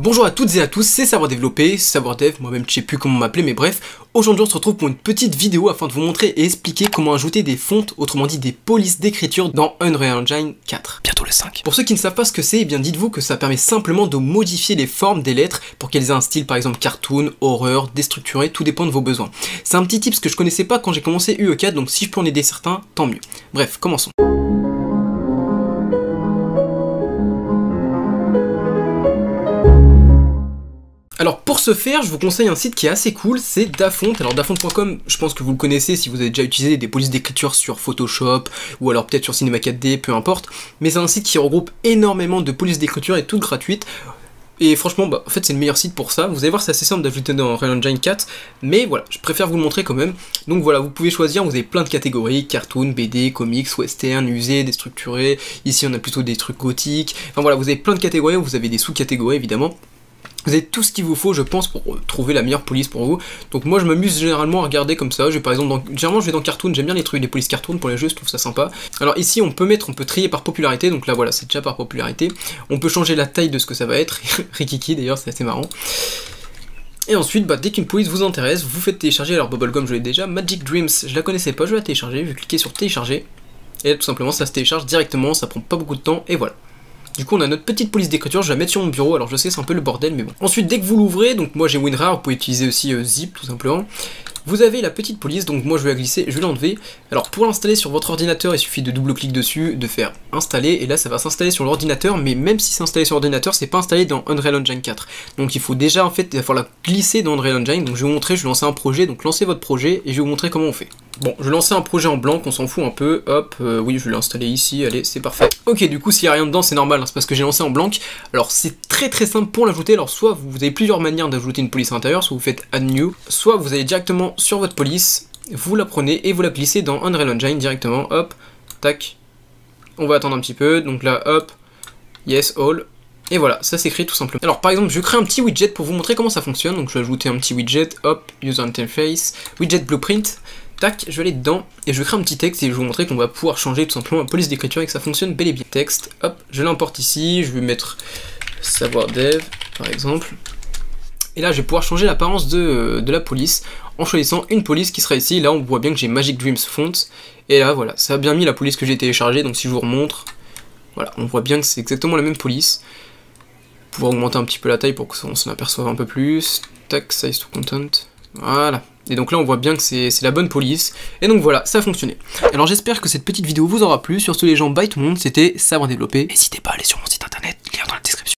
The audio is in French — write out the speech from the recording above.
Bonjour à toutes et à tous, c'est Savoir Développer, Savoir Dev, moi-même je sais plus comment m'appeler, mais bref, aujourd'hui on se retrouve pour une petite vidéo afin de vous montrer et expliquer comment ajouter des fontes, autrement dit des polices d'écriture dans Unreal Engine 4. Bientôt le 5. Pour ceux qui ne savent pas ce que c'est, eh bien dites-vous que ça permet simplement de modifier les formes des lettres pour qu'elles aient un style par exemple cartoon, horreur, déstructuré, tout dépend de vos besoins. C'est un petit tips que je connaissais pas quand j'ai commencé UE4, donc si je peux en aider certains, tant mieux. Bref, commençons. Alors pour ce faire, je vous conseille un site qui est assez cool, c'est Dafont. Alors dafont.com, je pense que vous le connaissez si vous avez déjà utilisé des polices d'écriture sur Photoshop ou alors peut-être sur Cinema 4D, peu importe. Mais c'est un site qui regroupe énormément de polices d'écriture et toutes gratuites. Et franchement, en fait c'est le meilleur site pour ça. Vous allez voir, c'est assez simple d'ajouter dans Unreal Engine 4, mais voilà, je préfère vous le montrer quand même. Donc voilà, vous pouvez choisir, vous avez plein de catégories, cartoon, BD, comics, western, usé, déstructuré. Ici on a plutôt des trucs gothiques. Enfin voilà, vous avez plein de catégories, vous avez des sous-catégories évidemment. Vous avez tout ce qu'il vous faut, je pense, pour trouver la meilleure police pour vous. Donc moi je m'amuse généralement à regarder comme ça. Par exemple, généralement je vais dans cartoon, j'aime bien les trucs, les polices cartoon pour les jeux, je trouve ça sympa. Alors ici on peut trier par popularité, donc là voilà, c'est déjà par popularité. On peut changer la taille de ce que ça va être, Rikiki d'ailleurs, c'est assez marrant. Et ensuite, dès qu'une police vous intéresse, vous faites télécharger. Alors Bubblegum je l'ai déjà, Magic Dreams, je la connaissais pas, je vais la télécharger, je vais cliquer sur télécharger. Et là tout simplement ça se télécharge directement, ça prend pas beaucoup de temps, et voilà. Du coup on a notre petite police d'écriture, je vais la mettre sur mon bureau, alors je sais c'est un peu le bordel mais bon. Ensuite dès que vous l'ouvrez, donc moi j'ai WinRAR, vous pouvez utiliser aussi Zip tout simplement. Vous avez la petite police, donc moi je vais la glisser, je vais l'enlever. Alors pour l'installer sur votre ordinateur, il suffit de double-clic dessus, de faire installer, et là ça va s'installer sur l'ordinateur, mais même si c'est installé sur l'ordinateur, c'est pas installé dans Unreal Engine 4. Donc il faut déjà en fait, il va falloir la glisser dans Unreal Engine, donc je vais vous montrer, je vais lancer un projet, donc lancez votre projet, et je vais vous montrer comment on fait. Bon, je vais lancer un projet en blanc, on s'en fout un peu, hop, oui je vais l'installer ici, allez, c'est parfait. Ok, du coup s'il n'y a rien dedans c'est normal, hein, c'est parce que j'ai lancé en blanc. Alors c'est très simple pour l'ajouter, alors soit vous avez plusieurs manières d'ajouter une police à l'intérieur, soit vous faites Add New, soit vous allez directement sur votre police, vous la prenez et vous la glissez dans Unreal Engine directement, hop, tac, on va attendre un petit peu, donc là hop, yes, all, et voilà, ça s'écrit tout simplement. Alors par exemple, je crée un petit widget pour vous montrer comment ça fonctionne, donc je vais ajouter un petit widget, hop, User Interface, Widget Blueprint, tac, je vais aller dedans, et je vais créer un petit texte et je vais vous montrer qu'on va pouvoir changer tout simplement la police d'écriture et que ça fonctionne bel et bien. Texte, hop, je l'importe ici, je vais mettre Savoir Dev, par exemple. Et là, je vais pouvoir changer l'apparence de la police en choisissant une police qui sera ici. Là, on voit bien que j'ai Magic Dreams Font. Et là, voilà, ça a bien mis la police que j'ai téléchargée. Donc, si je vous remontre, voilà, on voit bien que c'est exactement la même police. Pouvoir augmenter un petit peu la taille pour qu'on s'en aperçoive un peu plus. Tac, size to content. Voilà. Et donc là on voit bien que c'est la bonne police. Et donc voilà, ça a fonctionné. Alors j'espère que cette petite vidéo vous aura plu. Sur ce les gens, bye tout le monde, c'était Savoir Développer. N'hésitez pas à aller sur mon site